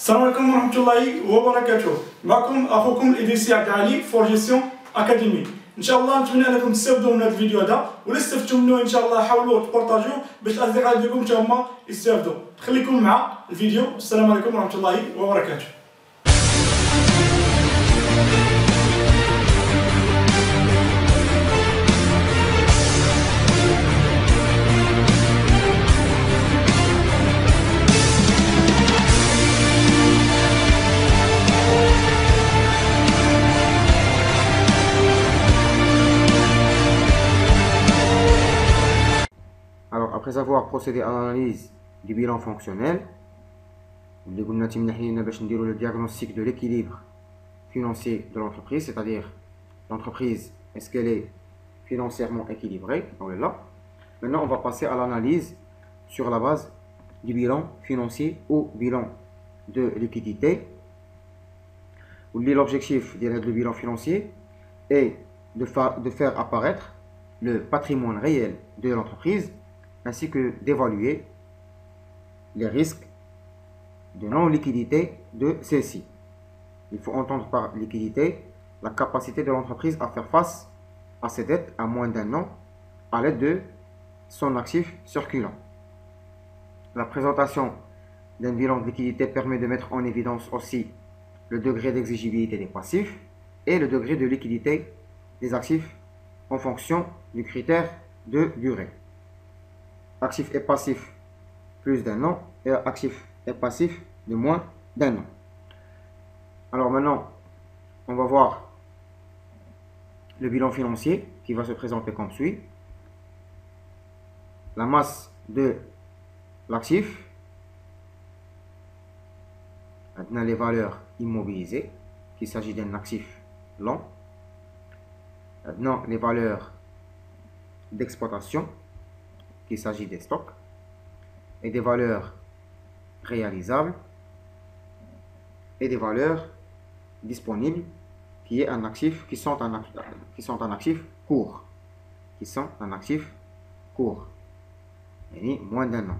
السلام عليكم ورحمة الله وبركاته. معكم أخوكم إدريس عبد العالي فور جيستيون أكاديمي. إن شاء الله نتمنى أنكم تستافدوا من هذا الفيديو هذا، ولا استفدتوا منه إن شاء الله حاولوا تبارطاجيوه باش الأصدقاء ديالكم حتى هما يستافدوا. خليكم مع الفيديو. السلام عليكم ورحمة الله وبركاته. Alors, après avoir procédé à l'analyse du bilan fonctionnel, le diagnostic de l'équilibre financier de l'entreprise, c'est-à-dire l'entreprise, est-ce qu'elle est financièrement équilibrée? On est là. Maintenant, on va passer à l'analyse sur la base du bilan financier ou bilan de liquidité. L'objectif du bilan financier est de faire apparaître le patrimoine réel de l'entreprise ainsi que d'évaluer les risques de non-liquidité de celle-ci. Il faut entendre par liquidité la capacité de l'entreprise à faire face à ses dettes à moins d'un an à l'aide de son actif circulant. La présentation d'un bilan de liquidité permet de mettre en évidence aussi le degré d'exigibilité des passifs et le degré de liquidité des actifs en fonction du critère de durée. Actif et passif plus d'un an et actif et passif de moins d'un an. Alors maintenant, on va voir le bilan financier qui va se présenter comme suit. La masse de l'actif, maintenant les valeurs immobilisées, qu'il s'agit d'un actif lent. Maintenant les valeurs d'exploitation, qu'il s'agit des stocks, et des valeurs réalisables et des valeurs disponibles qui sont un actif court, moins d'un an.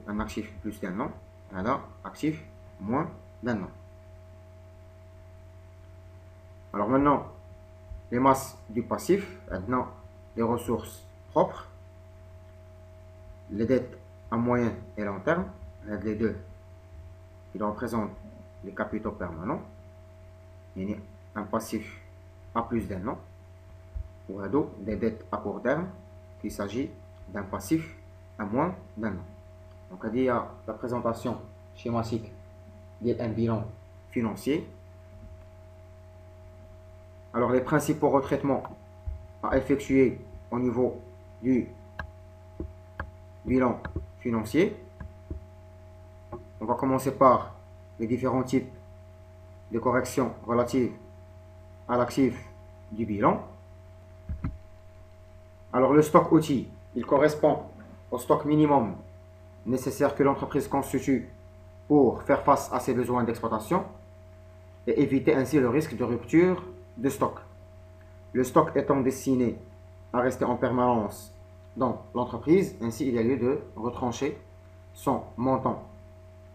Un actif plus d'un an, un actif moins d'un an. Alors maintenant, les masses du passif, maintenant les ressources propres, les dettes à moyen et long terme, les deux, ils représentent les capitaux permanents. Il y a un passif à plus d'un an, ou des dettes à court terme, qu'il s'agit d'un passif à moins d'un an. Donc, il y a la présentation schématique d'un bilan financier. Alors, les principaux retraitements à effectuer au niveau du bilan financier. On va commencer par les différents types de corrections relatives à l'actif du bilan. Alors le stock outil, il correspond au stock minimum nécessaire que l'entreprise constitue pour faire face à ses besoins d'exploitation et éviter ainsi le risque de rupture de stock. Le stock étant destiné à rester en permanence dans l'entreprise, ainsi il y a lieu de retrancher son montant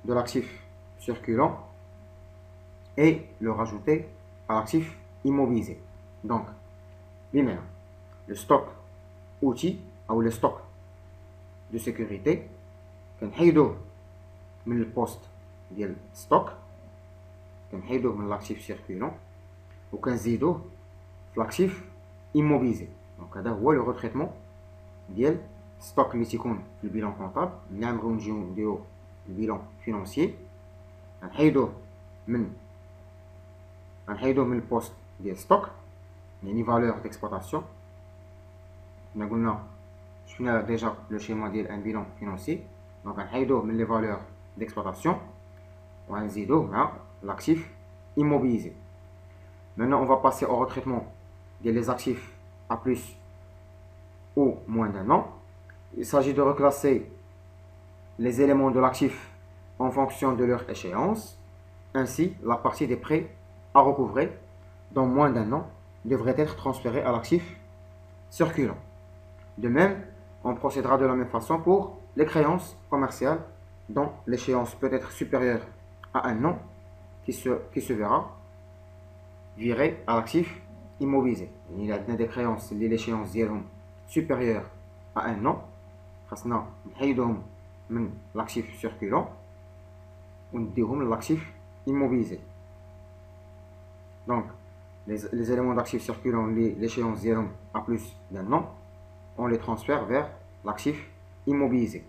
de l'actif circulant et le rajouter à l'actif immobilisé. Donc, le stock outil ou le stock de sécurité, كنحيدوه من البوست ديال stock, كنحيدوه من l'actif circulant وكنزيدوه في l'actif immobilisé. Donc هذا هو le retraitement ديال ستوك اللي تيكون في البيلان كونطابل. ملي نبغيو نجيو نديرو البيلان فينونسيي غنحيدوه من البوست ديال ستوك، يعني فالور ديكسبلوطاسيون. حنا قلنا شفنا ديجا لو شيما ديال ان بيلان فينونسي. دونك غنحيدوه من لي فالور ديكسبلوطاسيون وغنزيدوه مع لاكتيف immobilisé. Maintenant on va passer au retraitement des actifs à plus ou moins d'un an. Il s'agit de reclasser les éléments de l'actif en fonction de leur échéance. Ainsi, la partie des prêts à recouvrer dans moins d'un an devrait être transférée à l'actif circulant. De même, on procédera de la même façon pour les créances commerciales dont l'échéance peut être supérieure à un an qui se verra viré à l'actif immobilisé. Il y a des créances, l'échéance supérieure à un an. خاصنا نحيدهم من l'actif circulant ونديهم l'actif immobilisé. Donc, les éléments d'actifs circulant, l'échéance 0 à plus d'un an, on les transfère vers l'actif immobilisé.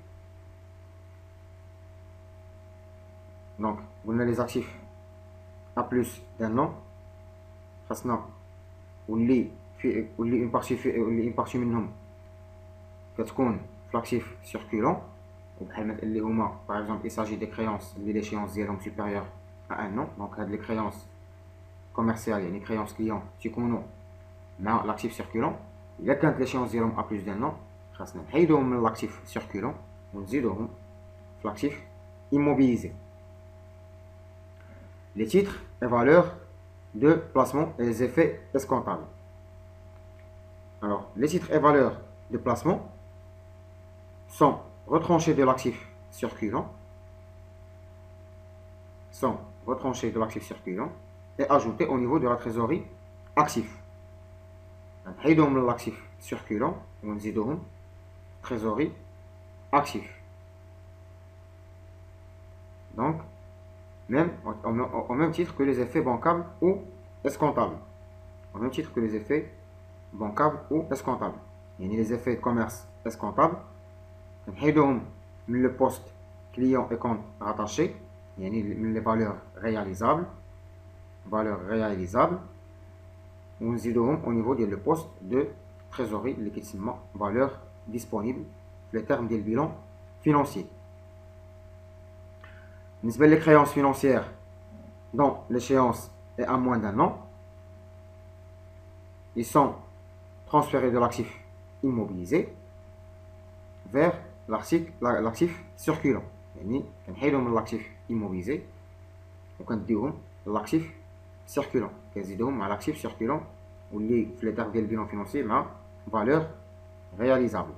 Donc, on a les actifs à plus d'un an, واللي une partie منهم كتكون في l'actif circulant. Par exemple, il s'agit des créances de l'échéance 0 supérieure à un an. Donc, les créances commerciales et les créances clients qui sont dans l'actif circulant. Il y a quand l'échéance 0 à plus d'un an, on va l'actif circulant, on va l'actif immobilisé. Les titres et valeurs de placement et les effets escomptables. Alors, les titres et valeurs de placement sont retranchés de l'actif circulant, et ajoutés au niveau de la trésorerie actif. نحيدهم l'actif circulant ونزيدوهم trésorerie actif. Donc, même au même titre que les effets bancables ou escomptables. Au même titre que les effets bancables ou escomptables. Il y a les effets de commerce escomptables. نحيدوهم من le poste client et compte rattaché. Il y a les valeurs réalisables. ونزيدوهم au niveau du poste de trésorerie اللي كيتسمى valeur disponible في les termes du bilan financier. بالنسبة les créances financières dont l'échéance est à moins d'un an, ils sont transférés de l'actif immobilisé vers l'actif circulant. يعني كنحيدو من l'actif immobilisé وكنديوهم l'actif circulant. كنزيدوهم مع l'actif circulant واللي في les termes ديال البيلون financier مع valeur réalisable.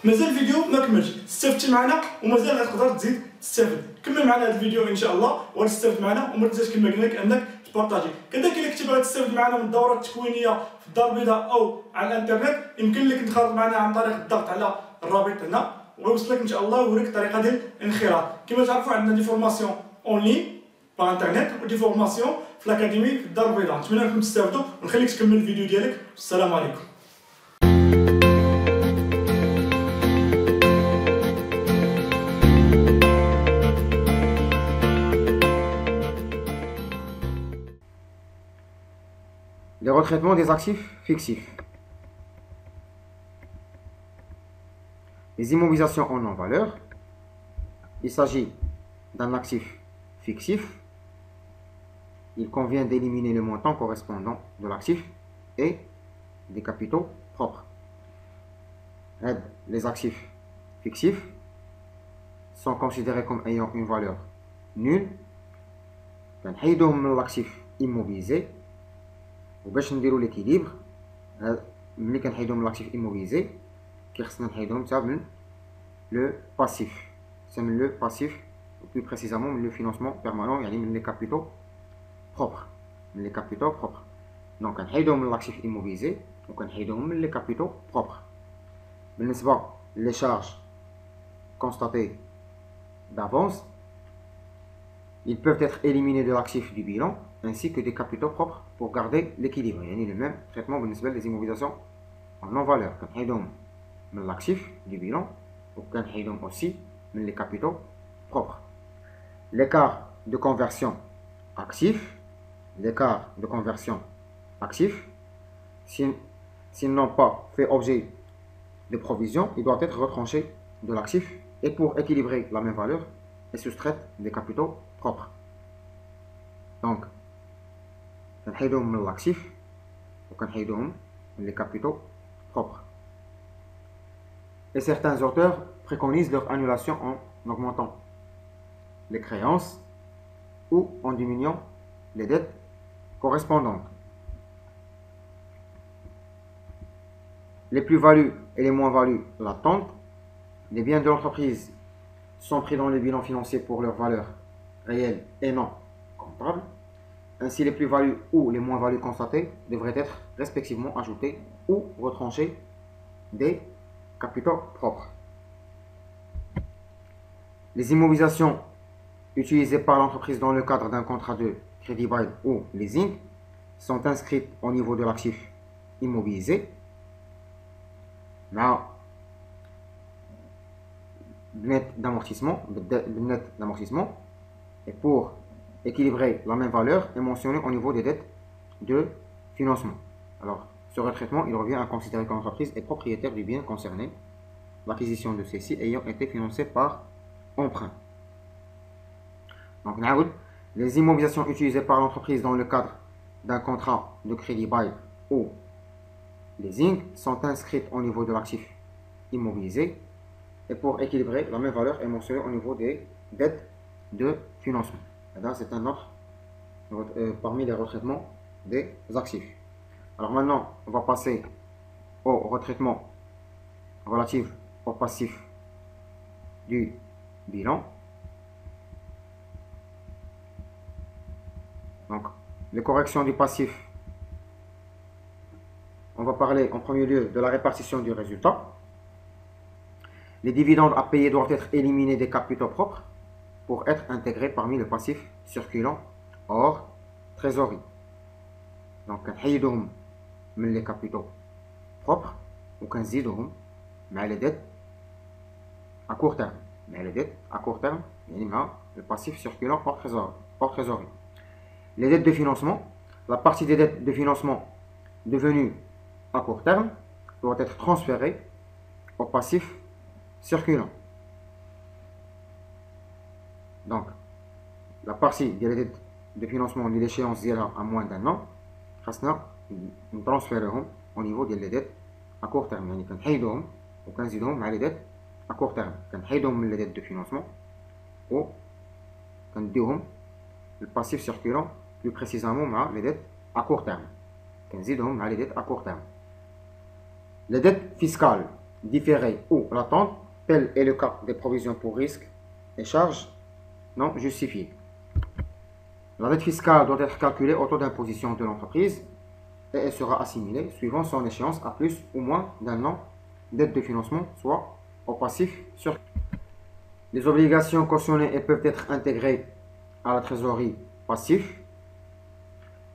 مازال الفيديو ما كملش، استفدتي معنا ومازال غتقدر تزيد تستافد. كمل معنا هذا الفيديو ان شاء الله وتستافد معنا، وما تنساش كما قلنا لك انك تبارطاجي. كذلك الا كنتي باغي تستافد معنا من الدورات التكوينيه في الدار البيضاء او على الانترنت، يمكن لك تنخرط معنا عن طريق الضغط على الرابط هنا ويوصلك ان شاء الله ويوريك الطريقه ديال الانخراط. كما تعرفوا عندنا دي فورماسيون اون لين باغ انترنت ودي فورماسيون في الاكاديمي في الدار البيضاء. نتمنى انكم تستافدوا ونخليك تكمل الفيديو ديالك. السلام عليكم. Les retraitements des actifs fictifs. Les immobilisations en non-valeur. Il s'agit d'un actif fictif. Il convient d'éliminer le montant correspondant de l'actif et des capitaux propres. Les actifs fictifs sont considérés comme ayant une valeur nulle. L'actif immobilisé. وباش نديرو ليكيليبر ملي كنحيدو من لاكتيف ايموبيليزي كيخصنا نحيدوهم حتى من لو باسيف، من لو باسيف بلو بريسيزامون من لو فينانسمون بيرمانون، يعني من لي كابيتو بروبر. دونك كنحيدوهم من لاكتيف ايموبيليزي وكنحيدوهم من لي كابيتو بروبر. بالنسبه لي شارج كونستاتي d'avance, ils peuvent être éliminés de l'actif du bilan ainsi que des capitaux propres pour garder l'équilibre. Il y a le même traitement des immobilisations en non-valeur. كنحيدهم من l'actif du bilan وكنحيدهم aussi من les capitaux propres. L'écart de conversion actif, s'ils n'ont pas fait objet de provision, ils doivent être retranchés de l'actif et pour équilibrer la même valeur et soustraite des capitaux propres. Donc, كنحيدوهم من l'actif وكنحيدوهم من les capitaux propres. Et certains auteurs préconisent leur annulation en augmentant les créances ou en diminuant les dettes correspondantes. Les plus-values et les moins-values latentes, les biens de l'entreprise sont pris dans le bilan financier pour leur valeur réelle et non comptable. Ainsi, les plus-values ou les moins-values constatées devraient être respectivement ajoutées ou retranchées des capitaux propres. Les immobilisations utilisées par l'entreprise dans le cadre d'un contrat de crédit bail ou leasing sont inscrites au niveau de l'actif immobilisé. مع net d'amortissement, et pour équilibrer la même valeur est mentionné au niveau des dettes de financement. Alors, ce retraitement, il revient à considérer que l'entreprise est propriétaire du bien concerné, l'acquisition de ceux-ci ayant été financée par emprunt. Donc, les immobilisations utilisées par l'entreprise dans le cadre d'un contrat de crédit bail ou leasing sont inscrites au niveau de l'actif immobilisé et pour équilibrer la même valeur est mentionnée au niveau des dettes de financement. C'est un autre parmi les retraitements des actifs. Alors maintenant, on va passer au retraitement relatif au passif du bilan. Donc, les corrections du passif. On va parler en premier lieu de la répartition du résultat. Les dividendes à payer doivent être éliminés des capitaux propres pour être intégrés parmi le passif circulant hors trésorerie. Donc, on les capitaux propres ou les dettes à court terme. Les dettes à court terme, le passif circulant hors trésorerie. Les dettes de financement, la partie des dettes de financement devenues à court terme doit être transférée au passif circulant. Donc, la partie des dettes de financement de l'échéance à moins d'un an, nous transférons au niveau des dettes à court terme. يعني كنحيدوهم وكنزيدوهم مع les dettes à court terme. كنحيدوهم من les dettes de financement و كنديوهم le passif circulant plus précisément مع les dettes à court terme. كنزيدوهم مع les dettes à court terme. Les dettes fiscales différées ou latentes, tel est le cas des provisions pour risques et charges non justifiées. La dette fiscale doit être calculée au taux d'imposition de l'entreprise et elle sera assimilée suivant son échéance à plus ou moins d'un an d'aide de financement, soit au passif sur. Les obligations cautionnées peuvent être intégrées à la trésorerie passive.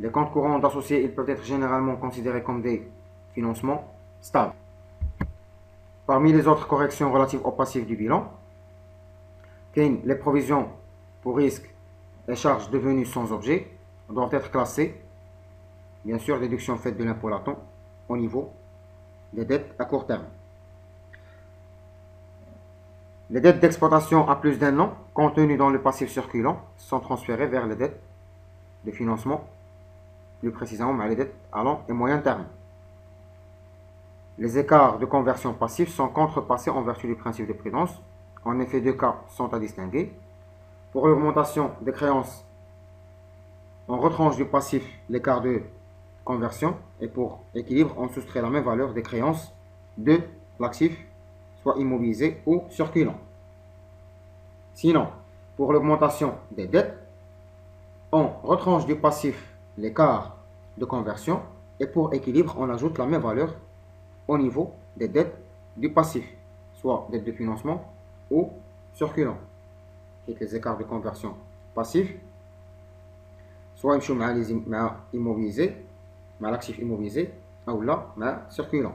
Les comptes courants d'associés ils peuvent être généralement considérés comme des financements stables. Parmi les autres corrections relatives au passif du bilan, les provisions pour risques et charges devenues sans objet doivent être classées, bien sûr, déduction faite de l'impôt latent au niveau des dettes à court terme. Les dettes d'exploitation à plus d'un an contenues dans le passif circulant sont transférées vers les dettes de financement, plus précisément les dettes à long et moyen terme. Les écarts de conversion passive sont contrepassés en vertu du principe de prudence. En effet, deux cas sont à distinguer. Pour l'augmentation des créances, on retranche du passif l'écart de conversion et pour équilibre, on soustrait la même valeur des créances de l'actif, soit immobilisé ou circulant. Sinon, pour l'augmentation des dettes, on retranche du passif l'écart de conversion et pour équilibre, on ajoute la même valeur au niveau des dettes du passif, soit dettes de financement ou circulant. Et les écarts de conversion passif, soit immobilisé, l'actif immobilisé, ou là, circulant.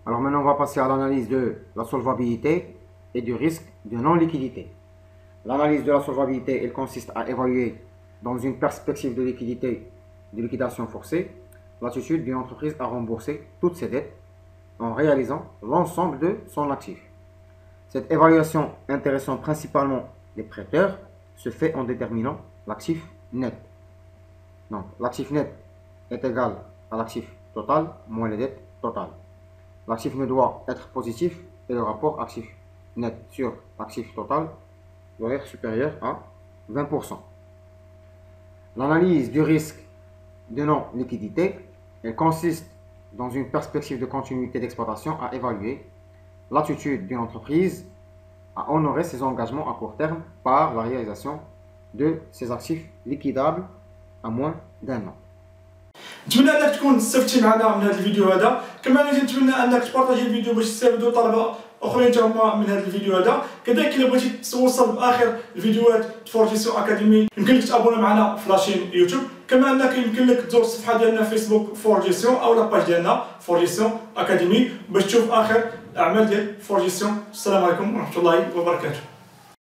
Alors maintenant, on va passer à l'analyse de la solvabilité et du risque de non-liquidité. L'analyse de la solvabilité, elle consiste à évaluer dans une perspective de liquidité, de liquidation forcée, l'attitude d'une entreprise à rembourser toutes ses dettes en réalisant l'ensemble de son actif. Cette évaluation intéressant principalement les prêteurs se fait en déterminant l'actif net. Donc, l'actif net est égal à l'actif total moins les dettes totales. L'actif ne doit être positif et le rapport actif net sur actif total doit être supérieur à 20%. L'analyse du risque de non-liquidité, elle consiste dans une perspective de continuité d'exploitation à évaluer l'attitude d'une entreprise à honorer ses engagements à court terme par la réalisation de ses actifs liquidables à moins d'un an. نتمنى انك تكون استفدتي معنا من هذا الفيديو هذا، كما نتمنى انك تبارطاجي الفيديو باش يستافدوا طلبه اخرين تما من هذا الفيديو هذا. كذلك الا بغيتي توصل باخر الفيديوهات فورجيسيون اكاديمي يمكن لك تابونا معنا في لاشين يوتيوب، كما انك يمكن لك تزور الصفحه ديالنا فيسبوك فورجيسيون او لاباج ديالنا فورجيسيون اكاديمي باش تشوف اخر الاعمال ديال فورجيسيون. السلام عليكم ورحمه الله وبركاته.